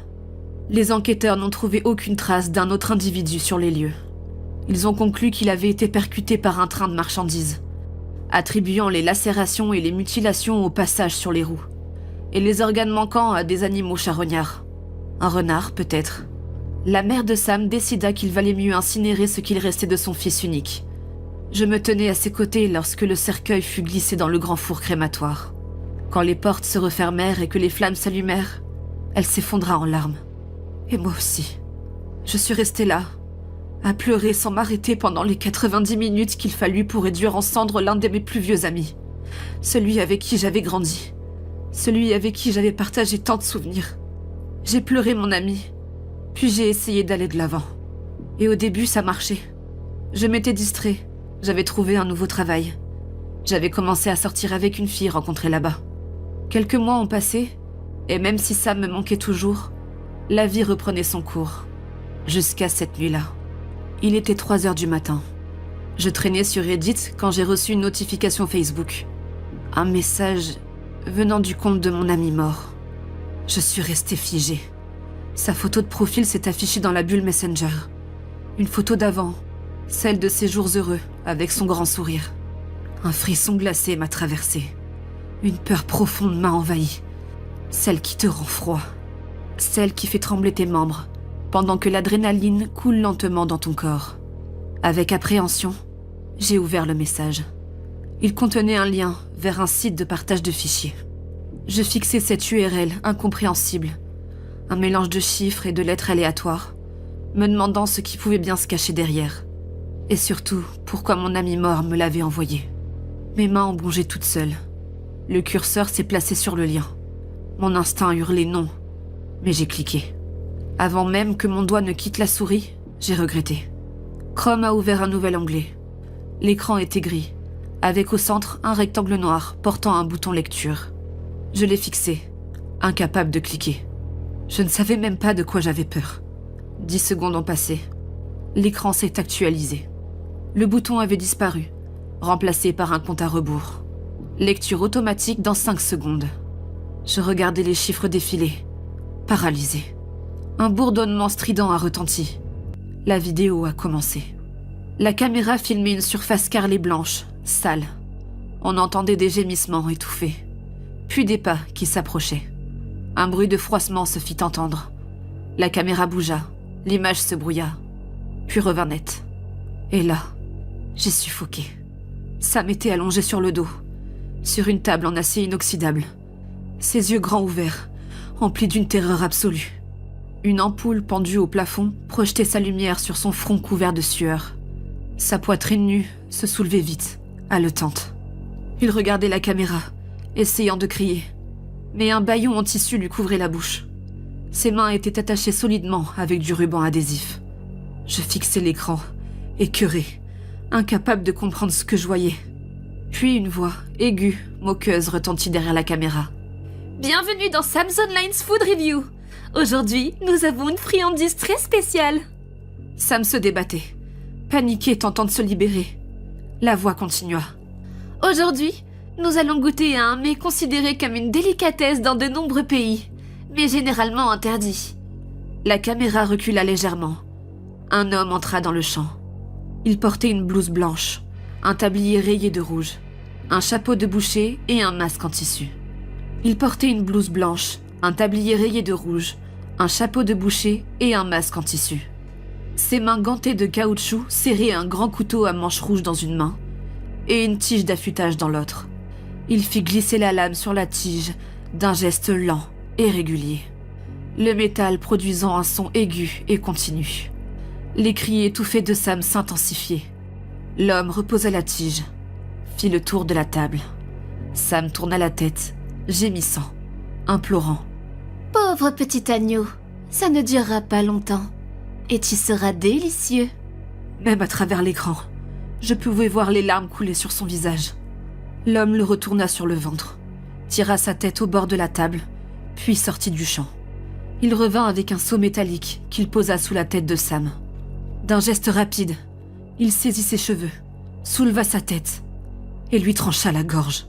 Les enquêteurs n'ont trouvé aucune trace d'un autre individu sur les lieux. Ils ont conclu qu'il avait été percuté par un train de marchandises, attribuant les lacérations et les mutilations au passage sur les roues, et les organes manquants à des animaux charognards. Un renard, peut-être. La mère de Sam décida qu'il valait mieux incinérer ce qu'il restait de son fils unique. Je me tenais à ses côtés lorsque le cercueil fut glissé dans le grand four crématoire. Quand les portes se refermèrent et que les flammes s'allumèrent, elle s'effondra en larmes. Et moi aussi. Je suis restée là, à pleurer sans m'arrêter pendant les 90 minutes qu'il fallut pour réduire en cendres l'un de mes plus vieux amis. Celui avec qui j'avais grandi. Celui avec qui j'avais partagé tant de souvenirs. J'ai pleuré mon ami, puis j'ai essayé d'aller de l'avant. Et au début, ça marchait. Je m'étais distrait, J'avais trouvé un nouveau travail. J'avais commencé à sortir avec une fille rencontrée là-bas. Quelques mois ont passé, et même si Sam me manquait toujours, la vie reprenait son cours. Jusqu'à cette nuit-là. Il était 3 heures du matin. Je traînais sur Reddit quand j'ai reçu une notification Facebook. Un message venant du compte de mon ami mort. Je suis restée figée. Sa photo de profil s'est affichée dans la bulle Messenger. Une photo d'avant, celle de ses jours heureux, avec son grand sourire. Un frisson glacé m'a traversée. Une peur profonde m'a envahie. Celle qui te rend froid. Celle qui fait trembler tes membres, pendant que l'adrénaline coule lentement dans ton corps. Avec appréhension, j'ai ouvert le message. Il contenait un lien vers un site de partage de fichiers. Je fixais cette URL incompréhensible, un mélange de chiffres et de lettres aléatoires, me demandant ce qui pouvait bien se cacher derrière. Et surtout, pourquoi mon ami mort me l'avait envoyé. Mes mains ont bougé toutes seules. Le curseur s'est placé sur le lien. Mon instinct a hurlé non, mais j'ai cliqué. Avant même que mon doigt ne quitte la souris, j'ai regretté. Chrome a ouvert un nouvel onglet. L'écran était gris, avec au centre un rectangle noir portant un bouton lecture. Je l'ai fixé, incapable de cliquer. Je ne savais même pas de quoi j'avais peur. 10 secondes ont passé. L'écran s'est actualisé. Le bouton avait disparu, remplacé par un compte à rebours. Lecture automatique dans 5 secondes. Je regardais les chiffres défiler, paralysé. Un bourdonnement strident a retenti. La vidéo a commencé. La caméra filmait une surface carrelée blanche, sale. On entendait des gémissements étouffés, puis des pas qui s'approchaient. Un bruit de froissement se fit entendre. La caméra bougea, l'image se brouilla, puis revint nette. Et là, j'ai suffoqué. Sam était allongé sur le dos, sur une table en acier inoxydable. Ses yeux grands ouverts, emplis d'une terreur absolue. Une ampoule pendue au plafond projetait sa lumière sur son front couvert de sueur. Sa poitrine nue se soulevait vite, haletante. Il regardait la caméra, essayant de crier. Mais un bâillon en tissu lui couvrait la bouche. Ses mains étaient attachées solidement avec du ruban adhésif. Je fixais l'écran, écœuré, incapable de comprendre ce que je voyais. Puis une voix aiguë, moqueuse retentit derrière la caméra. « Bienvenue dans Sam's Online's Food Review. Aujourd'hui, nous avons une friandise très spéciale. » Sam se débattait, paniqué, tentant de se libérer. La voix continua. « Aujourd'hui, nous allons goûter à un mets considéré comme une délicatesse dans de nombreux pays, mais généralement interdit. » La caméra recula légèrement. Un homme entra dans le champ. Il portait une blouse blanche, un tablier rayé de rouge, un chapeau de boucher et un masque en tissu. Il portait une blouse blanche, un tablier rayé de rouge, un chapeau de boucher et un masque en tissu. Ses mains gantées de caoutchouc serraient un grand couteau à manche rouge dans une main et une tige d'affûtage dans l'autre. Il fit glisser la lame sur la tige d'un geste lent et régulier, le métal produisant un son aigu et continu. Les cris étouffés de Sam s'intensifiaient. L'homme reposa la tige, fit le tour de la table. Sam tourna la tête, gémissant, implorant. « Pauvre petit agneau, ça ne durera pas longtemps, et tu seras délicieux. » Même à travers l'écran, je pouvais voir les larmes couler sur son visage. L'homme le retourna sur le ventre, tira sa tête au bord de la table, puis sortit du champ. Il revint avec un seau métallique qu'il posa sous la tête de Sam. D'un geste rapide, il saisit ses cheveux, souleva sa tête et lui trancha la gorge.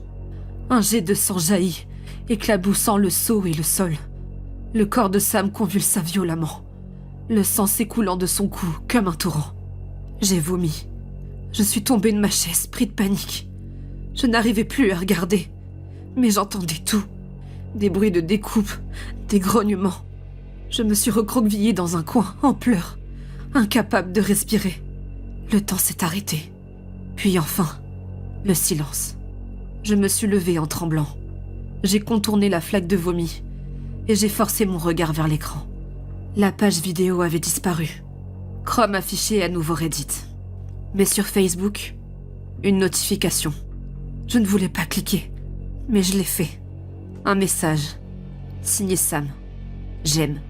Un jet de sang jaillit, éclaboussant le seau et le sol. Le corps de Sam convulsa violemment, le sang s'écoulant de son cou comme un torrent. J'ai vomi. Je suis tombée de ma chaise, pris de panique. Je n'arrivais plus à regarder, mais j'entendais tout. Des bruits de découpe, des grognements. Je me suis recroquevillée dans un coin, en pleurs, incapable de respirer. Le temps s'est arrêté. Puis enfin, le silence. Je me suis levée en tremblant. J'ai contourné la flaque de vomi et j'ai forcé mon regard vers l'écran. La page vidéo avait disparu. Chrome affichait à nouveau Reddit. Mais sur Facebook, une notification. Je ne voulais pas cliquer, mais je l'ai fait. Un message. Signé Sam. J'aime.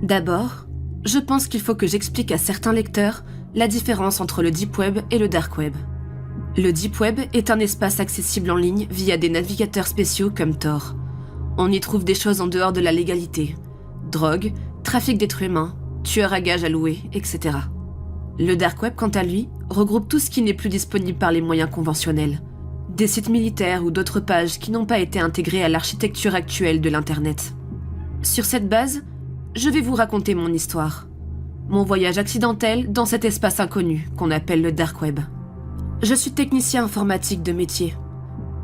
D'abord, je pense qu'il faut que j'explique à certains lecteurs la différence entre le Deep Web et le Dark Web. Le Deep Web est un espace accessible en ligne via des navigateurs spéciaux comme Tor. On y trouve des choses en dehors de la légalité. Drogue, trafic d'êtres humains, tueurs à gages à louer, etc. Le Dark Web, quant à lui, regroupe tout ce qui n'est plus disponible par les moyens conventionnels. Des sites militaires ou d'autres pages qui n'ont pas été intégrés à l'architecture actuelle de l'Internet. Sur cette base, je vais vous raconter mon histoire. Mon voyage accidentel dans cet espace inconnu qu'on appelle le Dark Web. Je suis technicien informatique de métier.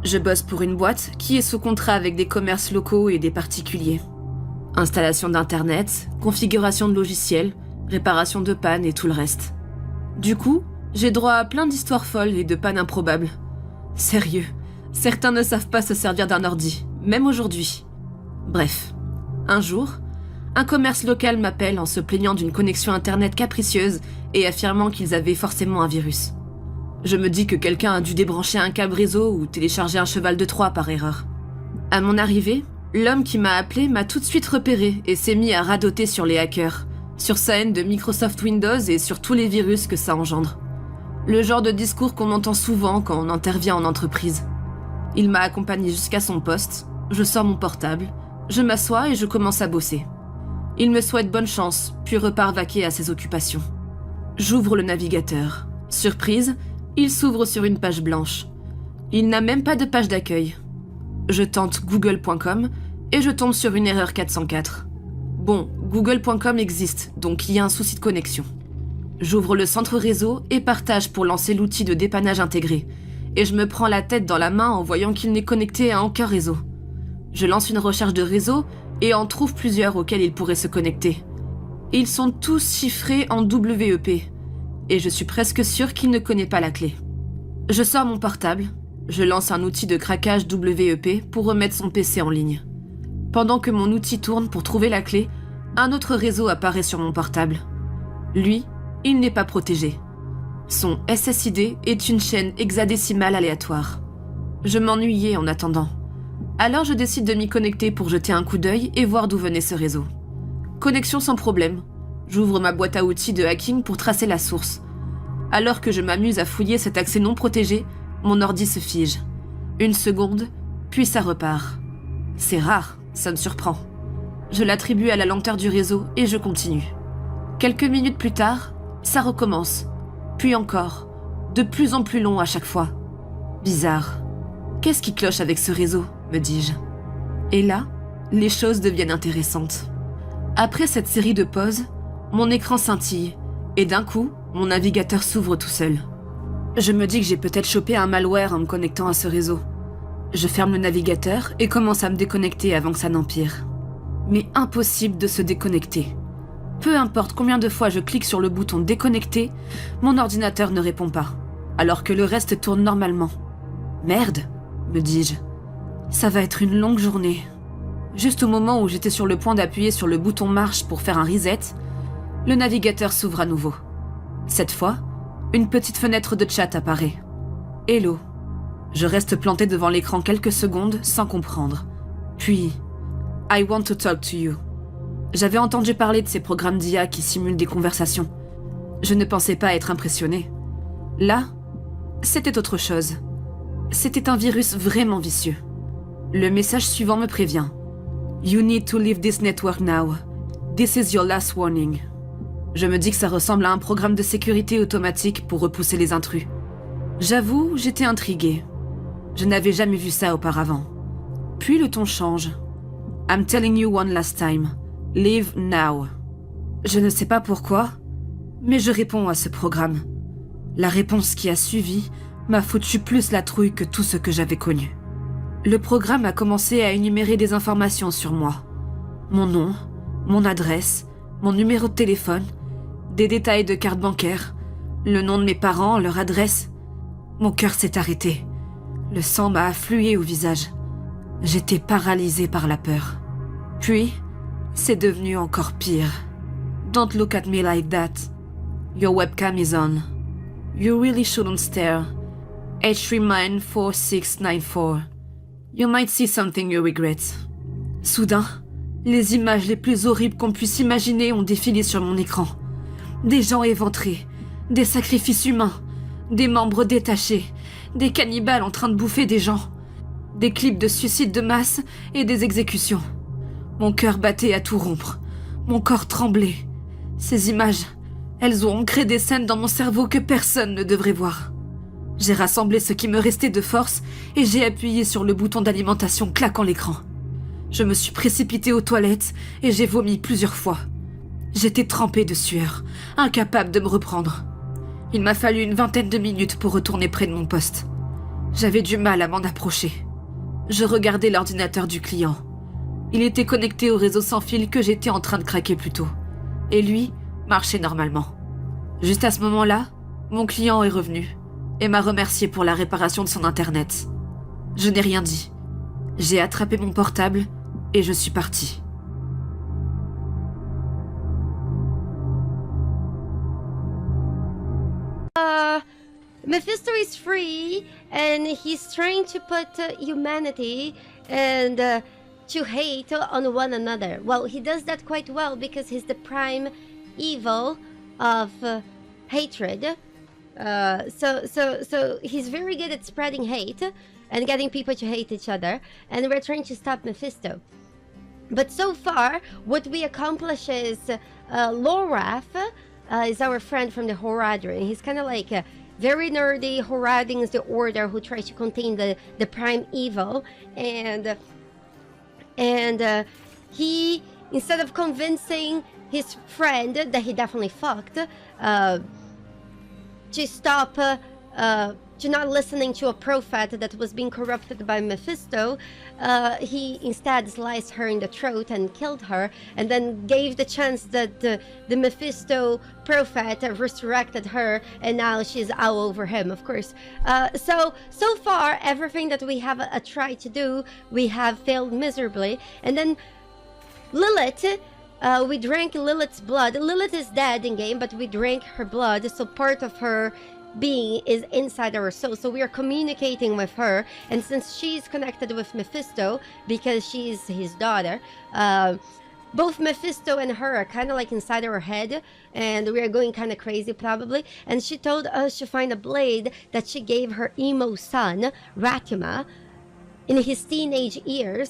Je bosse pour une boîte qui est sous contrat avec des commerces locaux et des particuliers. Installation d'Internet, configuration de logiciels, réparation de pannes et tout le reste. Du coup, j'ai droit à plein d'histoires folles et de pannes improbables. Sérieux, certains ne savent pas se servir d'un ordi, même aujourd'hui. Bref, un jour, un commerce local m'appelle en se plaignant d'une connexion Internet capricieuse et affirmant qu'ils avaient forcément un virus. Je me dis que quelqu'un a dû débrancher un câble réseau ou télécharger un cheval de Troie par erreur. À mon arrivée, l'homme qui m'a appelé m'a tout de suite repéré et s'est mis à radoter sur les hackers, sur sa haine de Microsoft Windows et sur tous les virus que ça engendre. Le genre de discours qu'on entend souvent quand on intervient en entreprise. Il m'a accompagné jusqu'à son poste, je sors mon portable, je m'assois et je commence à bosser. Il me souhaite bonne chance, puis repart vaquer à ses occupations. J'ouvre le navigateur. Surprise, il s'ouvre sur une page blanche. Il n'a même pas de page d'accueil. Je tente google.com et je tombe sur une erreur 404. Bon, google.com existe, donc il y a un souci de connexion. J'ouvre le centre réseau et partage pour lancer l'outil de dépannage intégré. Et je me prends la tête dans la main en voyant qu'il n'est connecté à aucun réseau. Je lance une recherche de réseau et en trouve plusieurs auxquels il pourrait se connecter. Ils sont tous chiffrés en WEP. Et je suis presque sûre qu'il ne connaît pas la clé. Je sors mon portable, je lance un outil de craquage WEP pour remettre son PC en ligne. Pendant que mon outil tourne pour trouver la clé, un autre réseau apparaît sur mon portable. Lui, il n'est pas protégé. Son SSID est une chaîne hexadécimale aléatoire. Je m'ennuyais en attendant. Alors je décide de m'y connecter pour jeter un coup d'œil et voir d'où venait ce réseau. Connexion sans problème. J'ouvre ma boîte à outils de hacking pour tracer la source. Alors que je m'amuse à fouiller cet accès non protégé, mon ordi se fige. Une seconde, puis ça repart. C'est rare, ça me surprend. Je l'attribue à la lenteur du réseau et je continue. Quelques minutes plus tard, ça recommence. Puis encore, de plus en plus long à chaque fois. Bizarre. Qu'est-ce qui cloche avec ce réseau, me dis-je. Et là, les choses deviennent intéressantes. Après cette série de pauses, mon écran scintille, et d'un coup, mon navigateur s'ouvre tout seul. Je me dis que j'ai peut-être chopé un malware en me connectant à ce réseau. Je ferme le navigateur et commence à me déconnecter avant que ça n'empire. Mais impossible de se déconnecter. Peu importe combien de fois je clique sur le bouton « Déconnecter », mon ordinateur ne répond pas, alors que le reste tourne normalement. Merde, me dis-je. Ça va être une longue journée. Juste au moment où j'étais sur le point d'appuyer sur le bouton « Marche » pour faire un reset, le navigateur s'ouvre à nouveau. Cette fois, une petite fenêtre de chat apparaît. « Hello ». Je reste planté devant l'écran quelques secondes sans comprendre. Puis, « I want to talk to you ». J'avais entendu parler de ces programmes d'IA qui simulent des conversations. Je ne pensais pas être impressionné. Là, c'était autre chose. C'était un virus vraiment vicieux. Le message suivant me prévient. « You need to leave this network now. This is your last warning ». Je me dis que ça ressemble à un programme de sécurité automatique pour repousser les intrus. J'avoue, j'étais intriguée. Je n'avais jamais vu ça auparavant. Puis le ton change. « I'm telling you one last time. Leave now ». Je ne sais pas pourquoi, mais je réponds à ce programme. La réponse qui a suivi m'a foutu plus la trouille que tout ce que j'avais connu. Le programme a commencé à énumérer des informations sur moi. Mon nom, mon adresse, mon numéro de téléphone, des détails de carte bancaire, le nom de mes parents, leur adresse. Mon cœur s'est arrêté. Le sang m'a afflué au visage. J'étais paralysée par la peur. Puis, c'est devenu encore pire. « Don't look at me like that. Your webcam is on. You really shouldn't stare. H3mine4694. You might see something you regret. » Soudain, Les images les plus horribles qu'on puisse imaginer ont défilé sur mon écran. Des gens éventrés, des sacrifices humains, des membres détachés, des cannibales en train de bouffer des gens, des clips de suicides de masse et des exécutions. Mon cœur battait à tout rompre, mon corps tremblait. Ces images, elles ont ancré des scènes dans mon cerveau que personne ne devrait voir. J'ai rassemblé ce qui me restait de force et j'ai appuyé sur le bouton d'alimentation claquant l'écran. Je me suis précipitée aux toilettes et j'ai vomi plusieurs fois. J'étais trempée de sueur, incapable de me reprendre. Il m'a fallu une vingtaine de minutes pour retourner près de mon poste. J'avais du mal à m'en approcher. Je regardais l'ordinateur du client. Il était connecté au réseau sans fil que j'étais en train de craquer plus tôt. Et lui, marchait normalement. Juste à ce moment-là, mon client est revenu et m'a remercié pour la réparation de son internet. Je n'ai rien dit. J'ai attrapé mon portable et je suis partie. Mephisto is free, and he's trying to put humanity and to hate on one another. Well, he does that quite well because he's the prime evil of hatred. So he's very good at spreading hate and getting people to hate each other, and we're trying to stop Mephisto. But so far, what we accomplish is Lorath is our friend from the Horadrim. He's kind of like very nerdy. Horadrim is the order who tries to contain the prime evil, and he, instead of convincing his friend that he definitely fucked, to stop to not listening to a prophet that was being corrupted by Mephisto, he instead sliced her in the throat and killed her, and then gave the chance that the Mephisto prophet resurrected her, and now she's all over him, of course. So far, everything that we have tried to do, we have failed miserably. And then Lilith, we drank Lilith's blood. Lilith is dead in game, but we drank her blood, so part of her being is inside our soul, so we are communicating with her, and since she's connected with Mephisto because she's his daughter, both Mephisto and her are kind of like inside our head, and we are going kind of crazy probably. And she told us to find a blade that she gave her emo son Ratima in his teenage years,